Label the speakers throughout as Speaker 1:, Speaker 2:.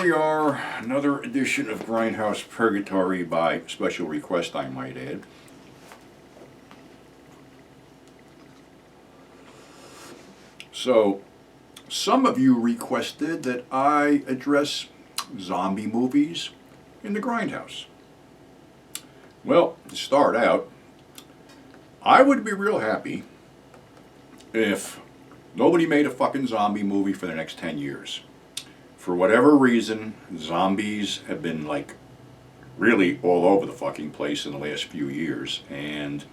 Speaker 1: we are, another edition of GrindhousePurgatory by special request, I might add. So, some of you requested that I address zombie movies in the Grindhouse. Well, to start out, I would be real happy if nobody made a fucking zombie movie for the next 10 years. For whatever reason, zombies have been like really all over the fucking place in the last few years, and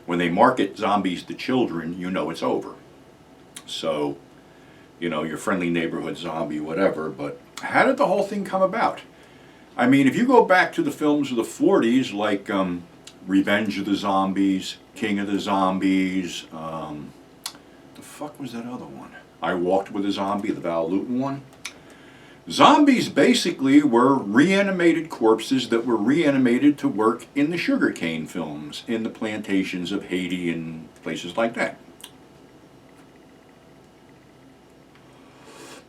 Speaker 1: when they market zombies to children, you know it's over. So, you know, your friendly neighborhood zombie, whatever, but how did the whole thing come about? I mean, if you go back to the films of the 40s, like Revenge of the Zombies, King of the Zombies, the fuck was that other one? I Walked with a Zombie, the Val Lewton one. Zombies basically were reanimated corpses that were reanimated to work in the sugarcane films, in the plantations of Haiti and places like that.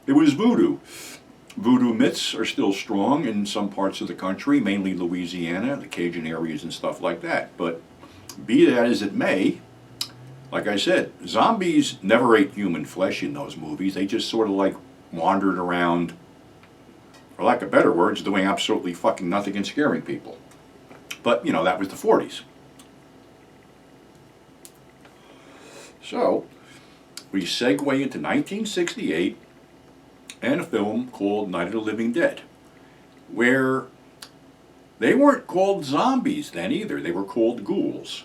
Speaker 1: It was voodoo. Voodoo myths are still strong in some parts of the country, mainly Louisiana, the Cajun areas and stuff like that. But be that as it may, like I said, zombies never ate human flesh in those movies. They just sort of like wandered around, for lack of better words, doing absolutely fucking nothing and scaring people. But, you know, that was the 40s. So, we segue into 1968 and a film called Night of the Living Dead, where they weren't called zombies then either. They were called ghouls.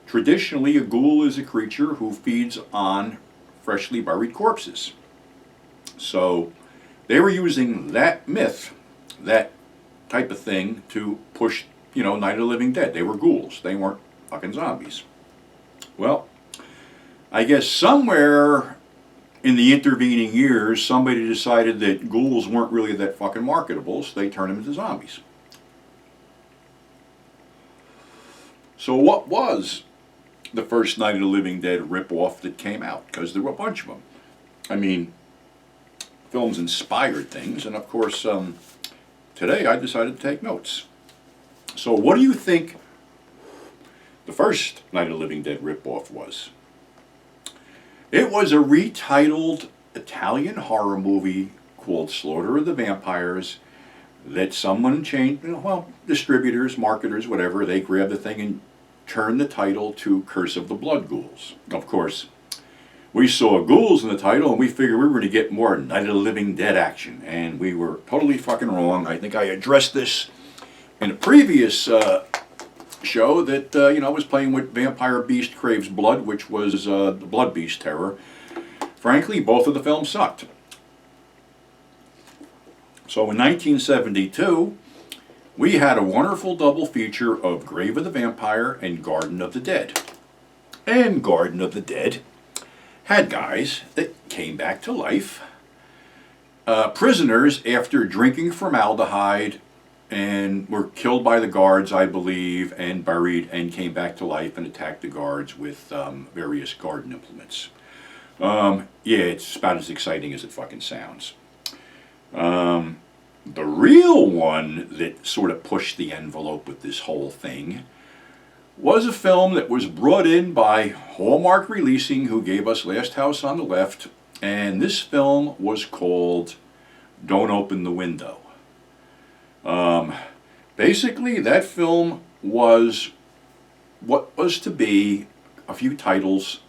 Speaker 1: Traditionally, a ghoul is a creature who feeds on freshly buried corpses. So, they were using that myth, that type of thing, to push, you know, Night of the Living Dead. They were ghouls. They weren't fucking zombies. Well, I guess somewhere in the intervening years, somebody decided that ghouls weren't really that fucking marketable, so they turned them into zombies. So what was the first Night of the Living Dead rip-off that came out? Because there were a bunch of them. I mean, films inspired things, and of course, today I decided to take notes. So what do you think the first Night of the Living Dead ripoff was? It was a retitled Italian horror movie called Slaughter of the Vampires that someone changed, well, distributors, marketers, whatever, they grabbed the thing and turned the title to Curse of the Blood Ghouls. Of course, we saw ghouls in the title and we figured we were going to get more Night of the Living Dead action, and we were totally fucking wrong. I think I addressed this in a previous show that, you know, I was playing with Vampire Beast Craves Blood, which was the Blood Beast Terror. Frankly, both of the films sucked. So in 1972, we had a wonderful double feature of Grave of the Vampire and Garden of the Dead. And Garden of the Dead had guys that came back to life, prisoners after drinking formaldehyde, and were killed by the guards, I believe, and buried, and came back to life and attacked the guards with various garden implements. Yeah, it's about as exciting as it fucking sounds. The real one that sort of pushed the envelope with this whole thing was a film that was brought in by Hallmark Releasing, who gave us Last House on the Left, and this film was called Don't Open the Window. Basically, that film was what was to be a few titles.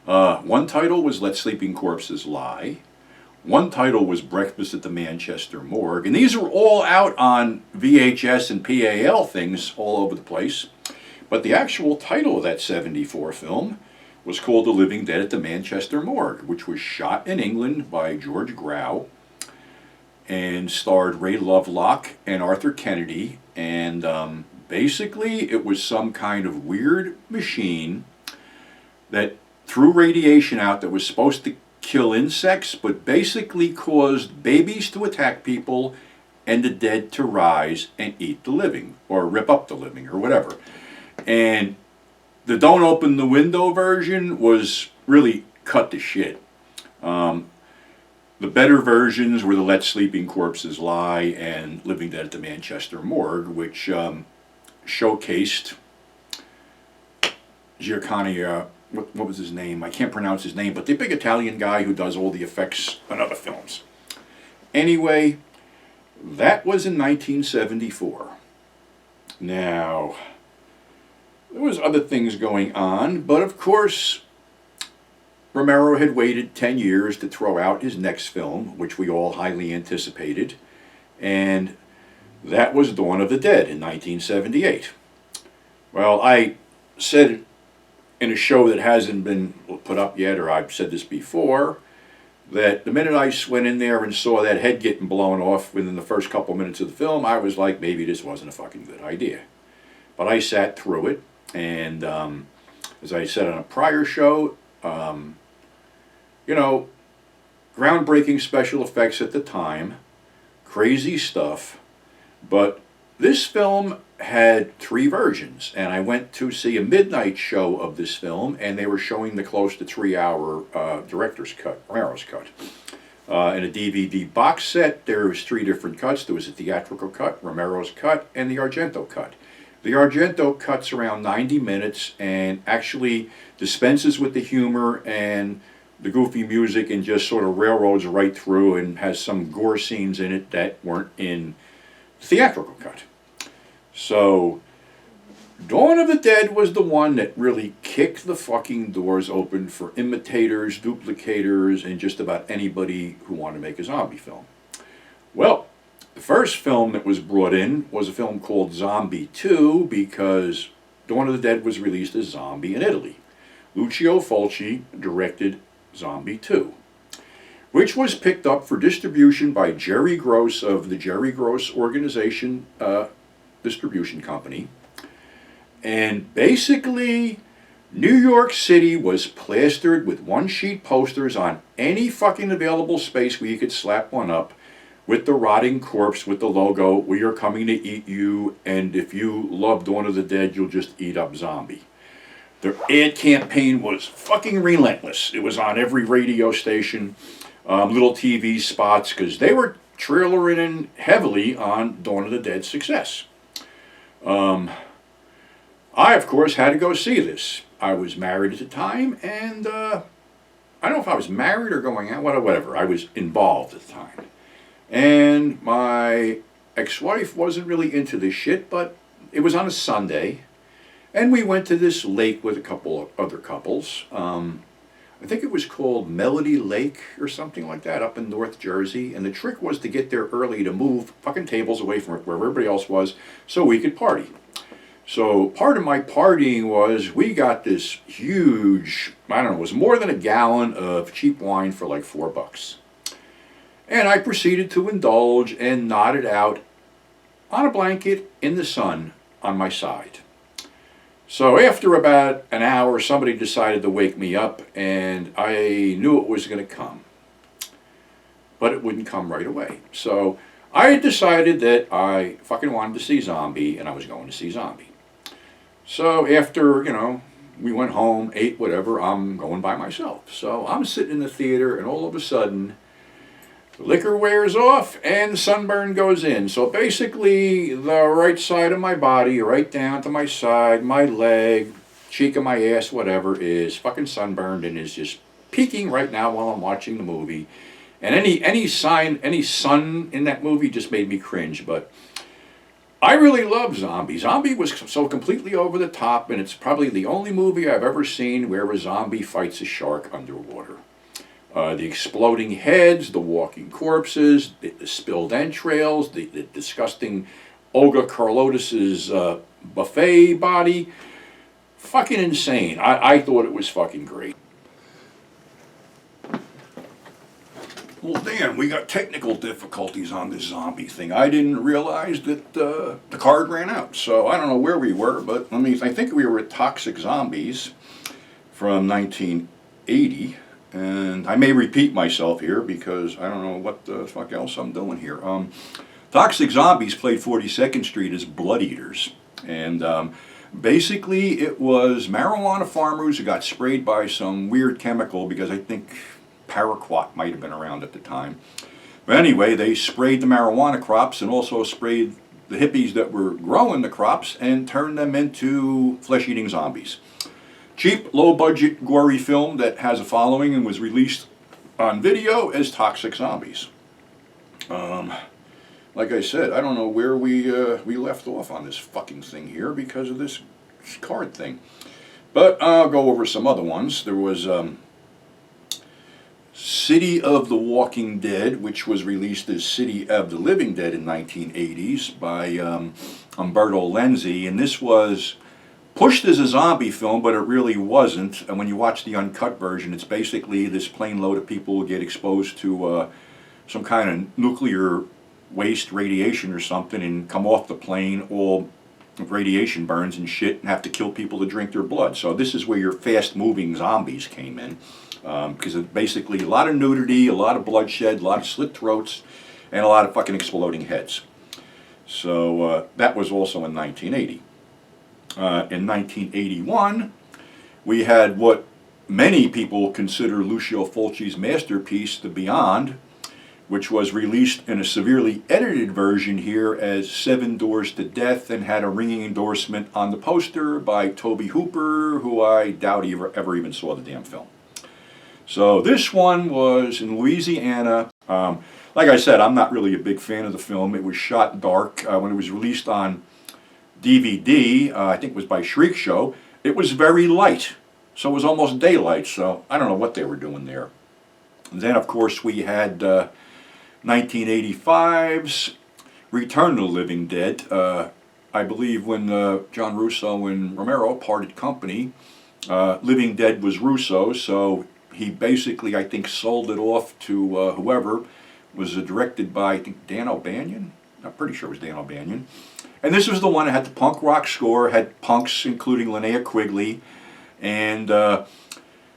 Speaker 1: One title was Let Sleeping Corpses Lie. One title was Breakfast at the Manchester Morgue. And these were all out on VHS and PAL things all over the place. But the actual title of that 74 film was called The Living Dead at the Manchester Morgue, which was shot in England by George Grau and starred Ray Lovelock and Arthur Kennedy, and basically it was some kind of weird machine that threw radiation out that was supposed to kill insects, but basically caused babies to attack people and the dead to rise and eat the living, or rip up the living, or whatever. And the Don't Open the Window version was really cut to shit. The better versions were the Let Sleeping Corpses Lie and Living Dead at the Manchester Morgue, which showcased Giacomo, what was his name? I can't pronounce his name, but the big Italian guy who does all the effects on other films. Anyway, that was in 1974. Now, there was other things going on, but of course, Romero had waited 10 years to throw out his next film, which we all highly anticipated, and that was Dawn of the Dead in 1978. Well, I said in a show that hasn't been put up yet, or I've said this before, that the minute I went in there and saw that head getting blown off within the first couple minutes of the film, I was like, maybe this wasn't a fucking good idea. But I sat through it, and as I said on a prior show, you know, groundbreaking special effects at the time, crazy stuff, but this film had 3 versions, and I went to see a midnight show of this film, and they were showing the close to 3-hour director's cut, Romero's cut. In a DVD box set, there was 3 different cuts. There was a theatrical cut, Romero's cut, and the Argento cut. The Argento cut's around 90 minutes and actually dispenses with the humor and the goofy music and just sort of railroads right through and has some gore scenes in it that weren't in the theatrical cut. So, Dawn of the Dead was the one that really kicked the fucking doors open for imitators, duplicators, and just about anybody who wanted to make a zombie film. Well, the first film that was brought in was a film called Zombie 2 because Dawn of the Dead was released as Zombie in Italy. Lucio Fulci directed Zombie 2, which was picked up for distribution by Jerry Gross of the Jerry Gross Organization Distribution Company. And basically, New York City was plastered with one-sheet posters on any fucking available space where you could slap one up with the rotting corpse with the logo, "We are coming to eat you, and if you love Dawn of the Dead, you'll just eat up Zombie." Their ad campaign was fucking relentless. It was on every radio station, little TV spots, because they were trailering in heavily on Dawn of the Dead's success. I, of course, had to go see this. I was married at the time, and I don't know if I was married or going out, whatever. I was involved at the time. And my ex-wife wasn't really into this shit, but it was on a Sunday, and we went to this lake with a couple of other couples. I think it was called Melody Lake or something like that up in North Jersey, and the trick was to get there early to move fucking tables away from where everybody else was so we could party. So part of my partying was we got this huge, I don't know, it was more than a gallon of cheap wine for like $4. And I proceeded to indulge and nod it out on a blanket in the sun on my side. So after about an hour, somebody decided to wake me up, and I knew it was going to come. But it wouldn't come right away. So I had decided that I fucking wanted to see Zombie, and I was going to see Zombie. So after, we went home, ate whatever, I'm going by myself. So I'm sitting in the theater, and all of a sudden, the liquor wears off and the sunburn goes in. So basically, the right side of my body, right down to my side, my leg, cheek of my ass, whatever, is fucking sunburned and is just peeking right now while I'm watching the movie. And any sun in that movie just made me cringe. But I really love Zombie. Zombie was so completely over the top, and it's probably the only movie I've ever seen where a zombie fights a shark underwater. The exploding heads, the walking corpses, the spilled entrails, the disgusting Olga Carlotis's buffet body. Fucking insane. I thought it was fucking great. Well, damn, we got technical difficulties on this zombie thing. I didn't realize that the card ran out. So I don't know where we were, but I think we were at Toxic Zombies from 1980. And I may repeat myself here because I don't know what the fuck else I'm doing here. Toxic Zombies played 42nd Street as Blood Eaters. And basically it was marijuana farmers who got sprayed by some weird chemical because I think paraquat might have been around at the time. But anyway, they sprayed the marijuana crops and also sprayed the hippies that were growing the crops and turned them into flesh-eating zombies. Cheap, low-budget, gory film that has a following and was released on video as Toxic Zombies. Like I said, I don't know where we left off on this fucking thing here because of this card thing. But I'll go over some other ones. There was City of the Walking Dead, which was released as City of the Living Dead in 1980s by Umberto Lenzi, and this was pushed as a zombie film, but it really wasn't. And when you watch the uncut version, it's basically this plane load of people who get exposed to some kind of nuclear waste radiation or something and come off the plane all radiation burns and shit and have to kill people to drink their blood. So this is where your fast-moving zombies came in, because it's basically a lot of nudity, a lot of bloodshed, a lot of slit throats, and a lot of fucking exploding heads. So that was also in 1980. In 1981, we had what many people consider Lucio Fulci's masterpiece, The Beyond, which was released in a severely edited version here as 7 Doors to Death and had a ringing endorsement on the poster by Tobe Hooper, who I doubt he ever even saw the damn film. So this one was in Louisiana. Like I said, I'm not really a big fan of the film. It was shot dark. When it was released on DVD, I think it was by Shriek Show, it was very light. So it was almost daylight, so I don't know what they were doing there. And then, of course, we had 1985's Return to the Living Dead. I believe when John Russo and Romero parted company, Living Dead was Russo, so he basically, I think, sold it off to whoever. Was directed by, I think, Dan O'Banion? I'm pretty sure it was Dan O'Banion. And this was the one that had the punk rock score, had punks including Linnea Quigley, and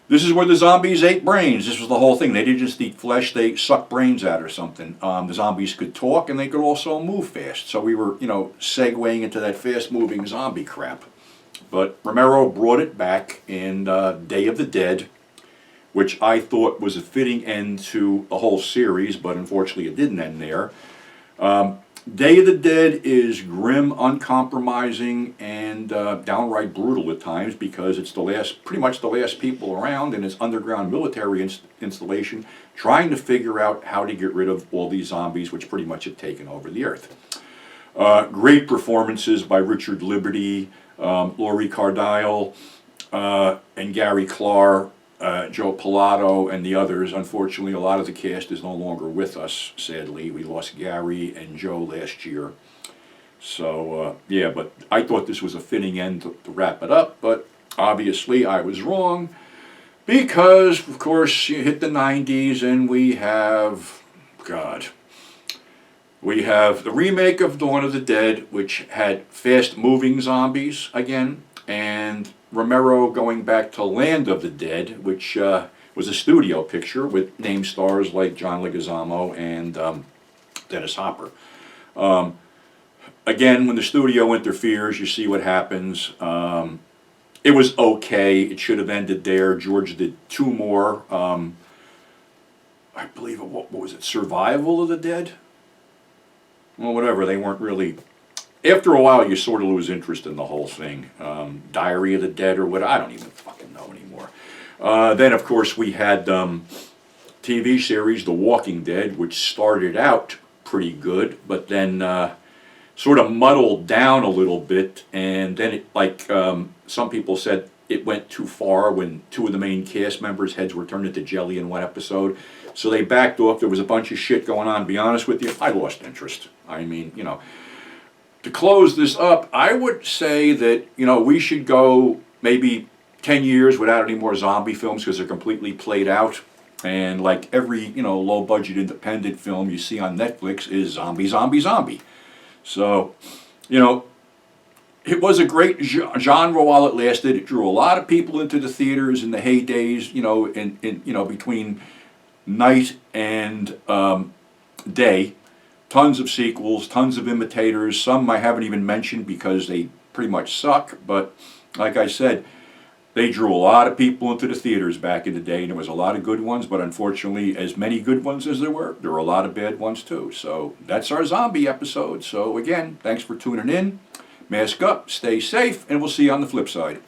Speaker 1: this is where the zombies ate brains. This was the whole thing. They didn't just eat flesh, they sucked brains out or something. The zombies could talk and they could also move fast. So we were, segueing into that fast-moving zombie crap. But Romero brought it back in Day of the Dead, which I thought was a fitting end to a whole series, but unfortunately it didn't end there. Day of the Dead is grim, uncompromising, and downright brutal at times because it's pretty much the last people around in its underground military installation trying to figure out how to get rid of all these zombies which pretty much have taken over the earth. Great performances by Richard Liberty, Laurie Cardile, and Gary Clark, Joe Pilato, and the others. Unfortunately, a lot of the cast is no longer with us, sadly. We lost Gary and Joe last year. So, yeah, but I thought this was a fitting end to wrap it up, but obviously I was wrong because, of course, you hit the 90s and we have, we have the remake of Dawn of the Dead, which had fast-moving zombies again, and Romero going back to Land of the Dead, which was a studio picture with name stars like John Leguizamo and Dennis Hopper. Again, when the studio interferes, you see what happens. It was okay. It should have ended there. George did 2 more. I believe, what was it, Survival of the Dead? Well, whatever. They weren't really... After a while, you sort of lose interest in the whole thing. Diary of the Dead or what, I don't even fucking know anymore. Then, of course, we had TV series The Walking Dead, which started out pretty good, but then sort of muddled down a little bit, and then it, like some people said, it went too far when 2 of the main cast members' heads were turned into jelly in one episode. So they backed off. There was a bunch of shit going on. To be honest with you, I lost interest. I mean, to close this up, I would say that, we should go maybe 10 years without any more zombie films because they're completely played out. And like every, low-budget independent film you see on Netflix is zombie, zombie, zombie. So, it was a great genre while it lasted. It drew a lot of people into the theaters in the heydays, between night and day. Tons of sequels, tons of imitators. Some I haven't even mentioned because they pretty much suck. But like I said, They drew a lot of people into the theaters back in the day, and there was a lot of good ones, but unfortunately, as many good ones as there were a lot of bad ones too. So that's our zombie episode. So again, thanks for tuning in. Mask up, stay safe, and we'll see you on the flip side.